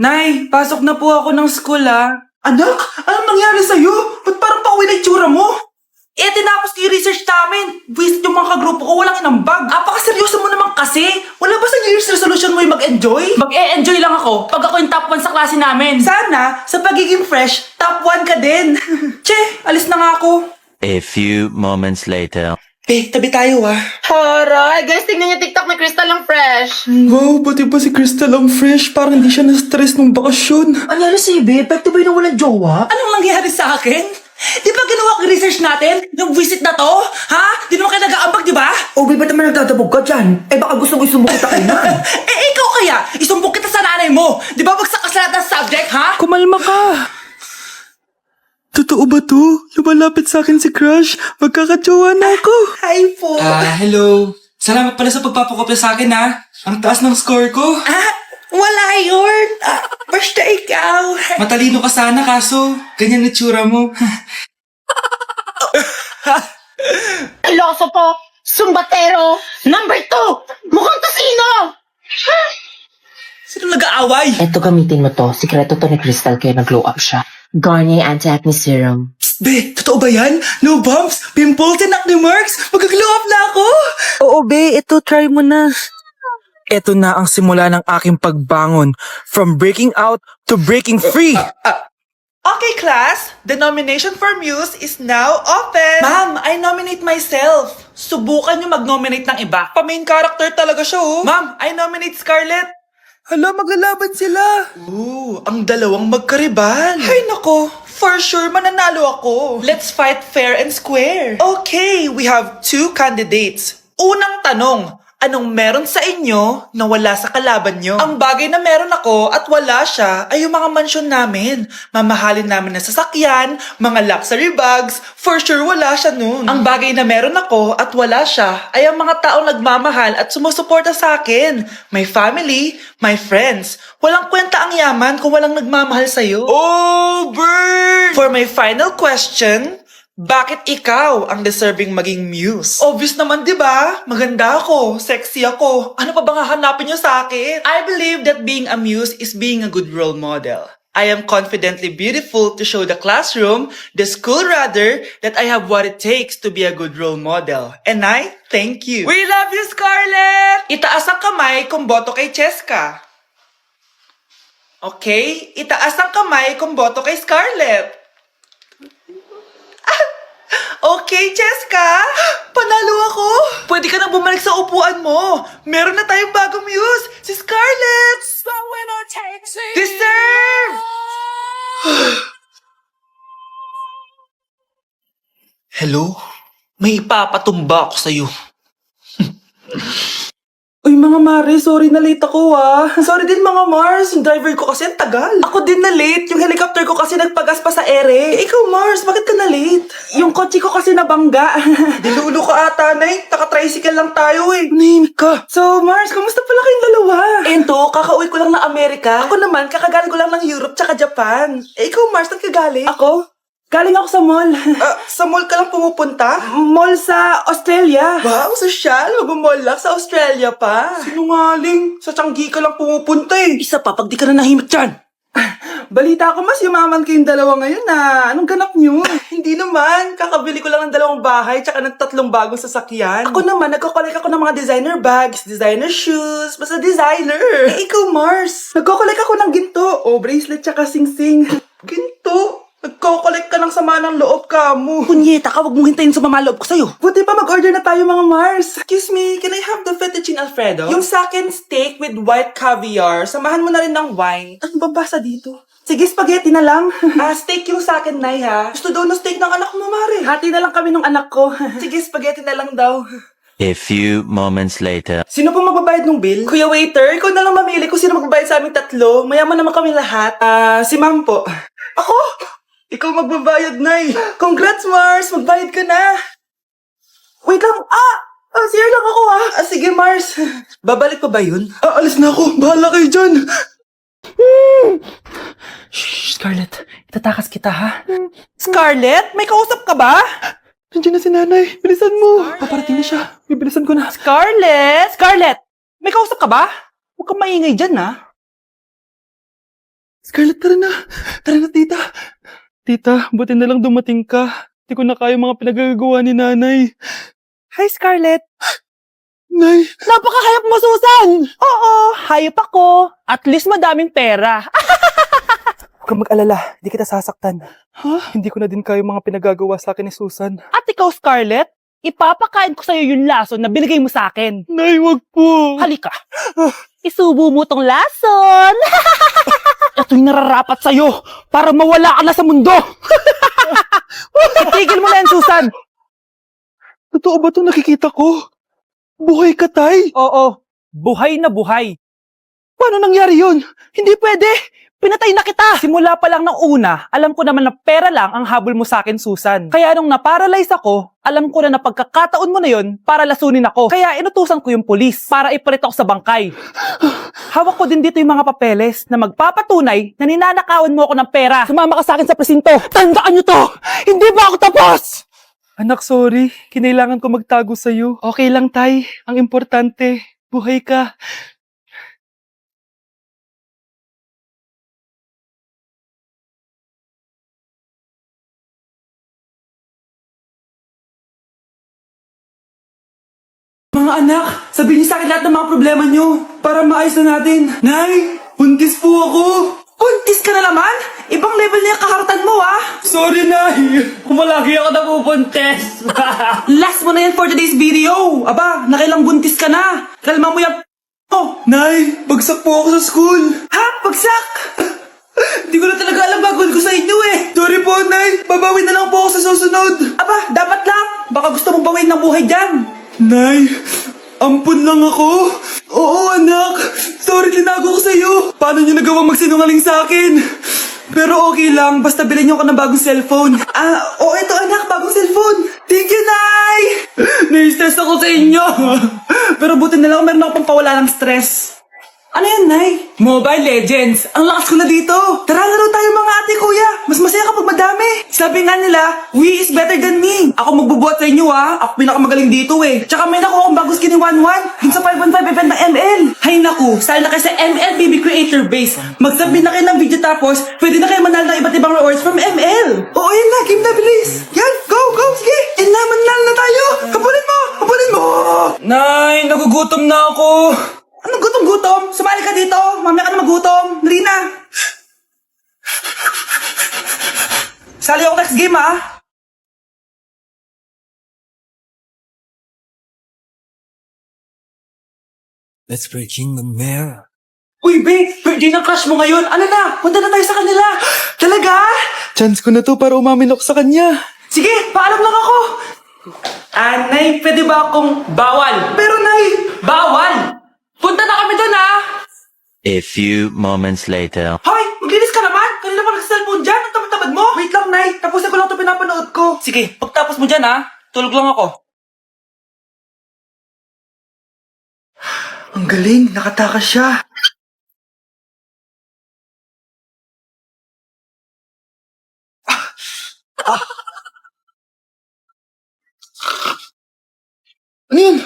Nay, pasok na po ako ng school Anak, anong nangyari sa'yo? Ba't parang pauwi na itsura mo? Tinapos ko yung research namin. Visit yung mga kagrupo ko, walang inambag. Apakaseryoso mo naman kasi. Wala ba sa New Year's resolution mo yung mag-enjoy? Mag-e-enjoy lang ako pag ako yung top 1 sa klase namin. Sana, sa pagiging fresh, top 1 ka din. Che, alis na nga ako. A few moments later. Tabi tayo Haray! Guys, tingnan niyo TikTok ni Crystal ang fresh. Wow, pati ba si Crystal ang fresh? Parang hindi siya na-stress nung bakasyon. Anyari si Ibe? Epekto ba yung walang jowa? Anong nangyari sa akin? Di ba ginawa ko yung research natin? Yung visit na to? Ha? Di naman kayo nag-aambag, di ba? O, ba't naman nagtatabog ka dyan? Baka gusto mo isumbong kita kay Nan. Ikaw kaya? Isumbong kita sa nanay mo. Di ba bagsak ka sa lahat ng subject, ha? Kumalma ka. Totoo ba to? Lumalapit sa akin si Crush. Magkakatsawa na ako. Hi po. Hello. Salamat pala sa pagpapakopya sa akin, ha. Ang taas ng score ko. Wala yun. Basta ikaw. Matalino ka sana, kaso ganyan itsura mo. Iloso po! Sumbatero! Number 2! Mukhang tosino! Sino nag-aaway? Eto, gamitin mo to. Sikreto to ni Crystal kaya nag-glow up siya. Garnier Anti-Acne Serum. Be, totoo ba yan? No bumps, pimples, and acne marks? Mag-glow up na ako? Oo, be. Ito, try mo na. Ito na ang simula ng aking pagbangon. From breaking out to breaking free. Okay, class. The nomination for Muse is now open. Ma'am, I nominate myself. Subukan niyo mag-nominate ng iba. Pa-main character talaga siya, Ma'am, I nominate Scarlett. Hala, maglalaban sila. Ang dalawang magkariban. Ay nako, for sure mananalo ako. Let's fight fair and square. Okay, we have 2 candidates. Unang tanong, anong meron sa inyo na wala sa kalaban nyo? Ang bagay na meron ako at wala siya ay yung mga mansyon namin. Mamahalin namin na sasakyan, mga luxury bags, for sure wala siya nun. Ang bagay na meron ako at wala siya ay ang mga taong nagmamahal at sumusuporta sa akin. My family, my friends. Walang kwenta ang yaman kung walang nagmamahal sa'yo. Oh, burn! For my final question, bakit ikaw ang deserving maging muse? Obvious naman, di ba? Maganda ako, sexy ako. Ano pa bang hahanapin niyo sa akin? I believe that being a muse is being a good role model. I am confidently beautiful to show the classroom, the school rather, that I have what it takes to be a good role model. And I thank you. We love you, Scarlett! Itaas ang kamay kung boto kay Cheska. Okay? Itaas ang kamay kung boto kay Scarlett. Okay, Cheska! Panalo ako! Pwede ka nang bumalik sa upuan mo! Meron na tayong bagong muse! Si Scarlett! Deserve! Hello? May ipapatumba ako sa'yo. Uy, mga Mare, sorry na late ako, Sorry din, mga Mars. Yung driver ko kasi ang tagal. Ako din na late. Yung helicopter ko kasi nagpagas pa sa ere. Ikaw, Mars, bakit ka na late? Yung kotse ko kasi nabangga. Dilulo ka ata, Nay. Taka-tricycle lang tayo, Name ka. So, Mars, kamusta pala kayong dalawa? Ento, kakauwi ko lang ng Amerika. Ako naman, kakagaling ko lang ng Europe tsaka Japan. Ikaw, Mars, saan ka galing? Ako? Galing ako sa mall. Sa mall ka lang pumupunta? Mall sa Australia. Wow, sosyal. Mag-mall lang sa Australia pa. Sinungaling. Sa Changi ka lang pumupunta Isa pa, pag di ka na nahimik dyan. Balita ko mas yumaman kayong dalawa ngayon Anong ganap nyo? Hindi naman. Kakabili ko lang ng 2 bahay tsaka ng 3 bagong sasakyan. Ako naman, nagko-collect ako ng mga designer bags, designer shoes, basta designer. Ikaw, Mars. Nagko-collect ako ng ginto. Bracelet tsaka sing-sing. Ginto? Nagko-collect ka ng sama ng loob ka mo. Punyeta ka, wag mong hintayin sa mamaloob ko sa'yo. Buti pa mag-order na tayo, mga Mars. Excuse me, can I have the fettuccine Alfredo? Yung sa akin steak with white caviar, samahan mo na rin ng wine. Ano babasa dito? Sige, spaghetti na lang. Steak yung sa akin, Nay, ha? Gusto daw ng steak ng anak mo, Mare. Hati na lang kami ng anak ko. Sige, spaghetti na lang daw. A few moments later. Sino po magbabayad ng bill? Kuya waiter, ikaw na lang mamili kung sino magbabayad sa aming 3. Mayaman naman kami lahat. Si Ma'am po. Ako? Ikaw magbabayad, Nay. Congrats, Mars. Magbayad ka na. Wait lang. Sir lang ako Sige, Mars. Babalik pa ba yun? Alis na ako. Bahala kayo dyan. Shh, Scarlett. Itatakas kita, ha? Scarlett, may kausap ka ba? Nandiyan na si Nanay. Bilisan mo. Paparating na siya. Bibilisan ko na. Scarlett! Scarlett! May kausap ka ba? Huwag kang maingay dyan, ha? Scarlett, tara na. Tara na, tita. Tita, buti na lang dumating ka. Hindi ko na kaya mga pinagagawa ni nanay. Hi, Scarlett. Nay, Napakahayap mo, Susan! Oo, hayop ako. At least madaming pera. huwag kang mag-alala. Hindi kita sasaktan. Ha? Hindi ko na din kaya mga pinagagawa sa akin ni Susan. At ikaw, Scarlett, ipapakain ko sa'yo yung lason na binigay mo sa akin. Nay, wag po. Halika. Isubo mo tong lason. Ito'y nararapat sa'yo para mawala ka na sa mundo. Itigil mo na yan, Susan. Totoo ba itong nakikita ko? Buhay ka, Tay? Oo, buhay na buhay. Paano nangyari yun? Hindi pwede. Pinatay na kita. Simula pa lang ng una, alam ko naman na pera lang ang habol mo sa akin, Susan. Kaya nung na-paralyze ako, alam ko na pagkakataon mo na yon para lasunin ako. Kaya inutusan ko yung pulis para ipalit ako sa bangkay. Hawak ko din dito yung mga papeles na magpapatunay na ninanakawan mo ako ng pera. Sumama ka sa akin sa presinto. Tandaan nyo to! Hindi ba ako tapos? Anak, sorry. Kinailangan ko magtago sa'yo. Okay lang, Tay. Ang importante, buhay ka. Mga anak, sabihin niyo sa akin lahat ng mga problema niyo para maayos na natin. Nay, buntis po ako. Buntis ka na naman? Ibang level na yung kaharatan mo, ah! Sorry, Nay. Kumalagi ako napubuntis. Last mo na yan for today's video! Aba, nakailang buntis ka na! Kalma mo yung mo! Nay, bagsak po ako sa school. Ha? Bagsak? Di ko na talaga alam gagawin ko sa inyo eh! Sorry po, Nay. Babawi na lang po ako sa susunod. Aba, dapat lang! Baka gusto mong bawiin ng buhay dyan! Nay, ampun lang ako. Oo, anak. Sorry, tinago ko sa'yo. Paano niyo nagawang magsinungaling sa akin? Pero okay lang, basta bilhin niyo ako ng bagong cellphone. Oo, ito anak, bagong cellphone! Thank you, Nay! Nai-stress ako sa inyo. Pero buti na lang meron ako pampawala ng stress. Ano yan, Nay? Mobile Legends! Ang lakas ko na dito! Tara, laro tayo mga ate kuya! Mas masaya kapag madami! Sabi nga nila, we is better than me! Ako magbubuhat sa inyo ha! Ako pinakamagaling dito eh! Tsaka may nakuha akong bagong skinny 1-1 dun sa 515 event ng ML! Hay naku! Sali na kayo sa ML BB Creator Base! Mag-submit na kayo ng video tapos pwede na kayo manalo ng iba't ibang rewards from ML! Oo, yun na! Game na bilis! Yan! Go! Go! Sige! Yan na! Manalo na tayo! Habulin mo! Habulin mo! Nay, nagugutom na ako. Anong gutom-gutom? Sumali ka dito! Mamaya ka na magutom! Dali na! Sali ako next game, ah! Let's breaking the mirror. Uy, babe! Birthday ng crush mo ngayon! Ano na? Punta na tayo sa kanila! Talaga? Chance ko na to para umamin ako sa kanya. Sige, paalam lang ako! Nay, pwede ba akong bawal? Pero, Nay! Bawal! Punta na kami doon, ah! A few moments later. Hoy! Maglinis ka naman! Kanina pa nag-cellphone dyan! Ang tamad-tamad mo! Wait lang, Nay! Tapusin ko lang ito pinapanood ko! Sige, pagtapos mo dyan, ah! Tulog lang ako. Ang galing, nakatakas siya. Ano yun?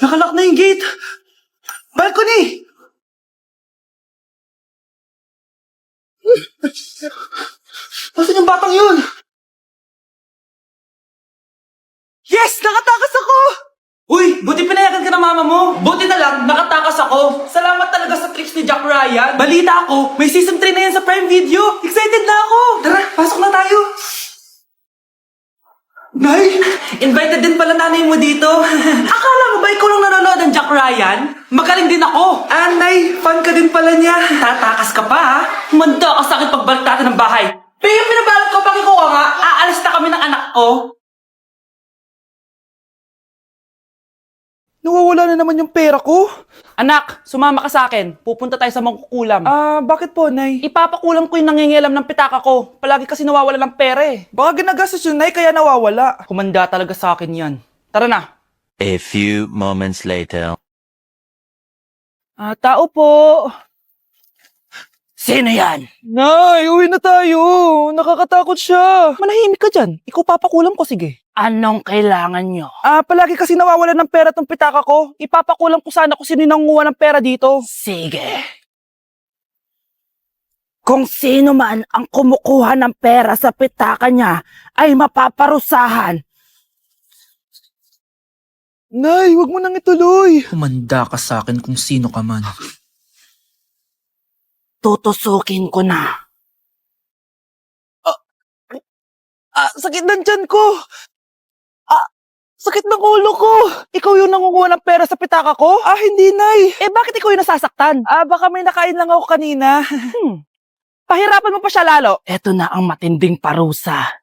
Nakalock na yung gate! Balcony! Nasaan yung batang yun? Yes! Nakatakas ako! Uy, buti pinayagan ka ng mama mo. Buti na lang, nakatakas ako. Salamat talaga sa tricks ni Jack Ryan. Balita ako, may season 3 na yan sa Prime Video. Excited na ako. Tara, pasok na tayo. Nay! Invited din pala nanay mo dito. Akala mo ba ikaw lang nanonood ng Jack Ryan? Magaling din ako. Nay, fan ka din pala niya. Tatakas ka pa, ha? Humanda ka sa akin pagbalik natin ng bahay. Pero yung pinabalot ko pag ikaw nga, aalis na kami ng anak ko. Nawawala na naman yung pera ko. Anak, sumama ka sa akin. Pupunta tayo sa mangkukulam. Bakit po, Nay? Ipapakulam ko yung nangingilam ng pitaka ko. Palagi kasi nawawala ng pera eh. Baka ginagastos yun, Nay, kaya nawawala. Kumanda talaga sa akin yan. Tara na. A few moments later. Tao po. Sino yan? Nay, uwi na tayo. Nakakatakot siya. Manahimik ka dyan. Ikaw papakulam ko, sige. Anong kailangan nyo? Palagi kasi nawawalan ng pera tong pitaka ko. Ipapakulang ko sana kung sino nangunguha ng pera dito. Sige. Kung sino man ang kumukuha ng pera sa pitaka niya ay mapaparusahan. Nay, wag mo nang ituloy. Humanda ka sa akin kung sino ka man. Tutusukin ko na. Sakit ng tiyan ko. Sakit ng ulo ko. Ikaw yung nangunguha ng pera sa pitaka ko? Hindi, Nay. Bakit ikaw yung nasasaktan? Baka may nakain lang ako kanina. Pahirapan mo pa siya lalo. Eto na ang matinding parusa.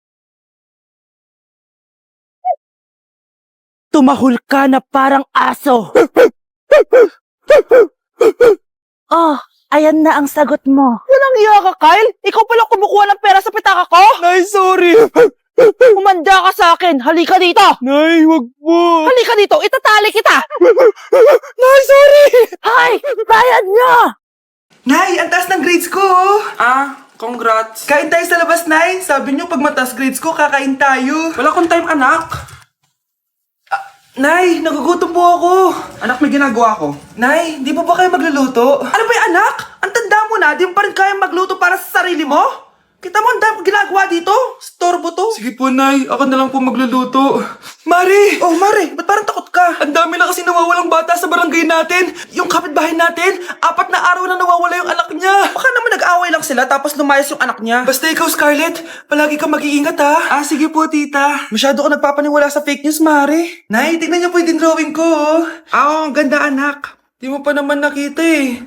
Tumahol ka na parang aso. Oh, ayan na ang sagot mo. Walang iya ka, Kyle. Ikaw pala kumukuha ng pera sa pitaka ko? Nay, sorry. Humanda ka sa akin. Halika dito. Nay, wag po. Halika dito. Itatali kita. Nay, sorry. Hay! Bayad niyo! Nay, ang taas ng grades ko! Congrats. Kain tayo sa labas, Nay. Sabi niyo, pag mataas grades ko, kakain tayo. Wala akong time, anak. Nay, nagugutom po ako. Anak, may ginagawa ko. Nay, di po ba kayo magluluto? Ano ba yung anak? Ang tanda mo na, di mo pa rin kaya magluto para sa sarili mo? Kita mo ang dami ginagawa dito? Storbo to. Sige po, Nay. Ako na lang po magluluto. Mari! Oh, Mari, ba't parang takot ka? Ang dami na kasi nawawalang bata sa barangay natin. Yung kapitbahay natin, 4 na araw na nawawala yung anak niya. Baka naman nag-away lang sila tapos lumayas yung anak niya. Basta ikaw, Scarlett, palagi kang mag-iingat, ha? Sige po, tita. Masyado ka nagpapaniwala sa fake news, Mari. Nay, tignan niyo po yung drawing ko. Ang ganda, anak. Di mo pa naman nakita, eh.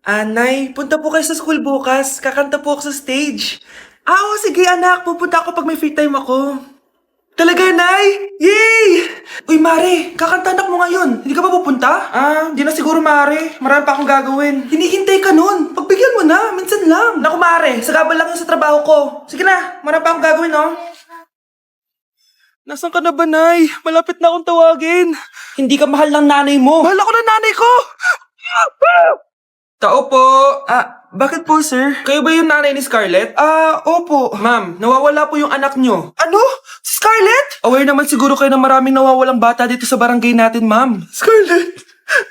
Nay, punta po kayo sa school bukas. Kakanta po ako sa stage. Oo, sige anak. Pupunta ako pag may free time ako. Talaga, Nay? Yay! Uy, Mare, kakanta anak mo ngayon. Hindi ka ba pupunta? Hindi na siguro, Mare. Marami pa akong gagawin. Hinihintay ka nun. Pagbigyan mo na. Minsan lang. Naku, Mare. Sagabal lang yun sa trabaho ko. Sige na. Marami pa akong gagawin, no? Nasaan ka na ba, Nay? Malapit na akong tawagin. Hindi ka mahal ng nanay mo. Mahal ako ng nanay ko! Tao po! Bakit po, sir? Kayo ba yung nanay ni Scarlett? Opo. Ma'am, nawawala po yung anak nyo. Ano? Si Scarlett? Aware naman siguro kayo na maraming nawawalang bata dito sa barangay natin, ma'am. Scarlett?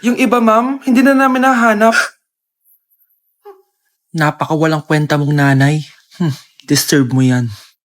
Yung iba, ma'am, hindi na namin nahanap. Napakawalang kwenta mong nanay. Disturb mo yan.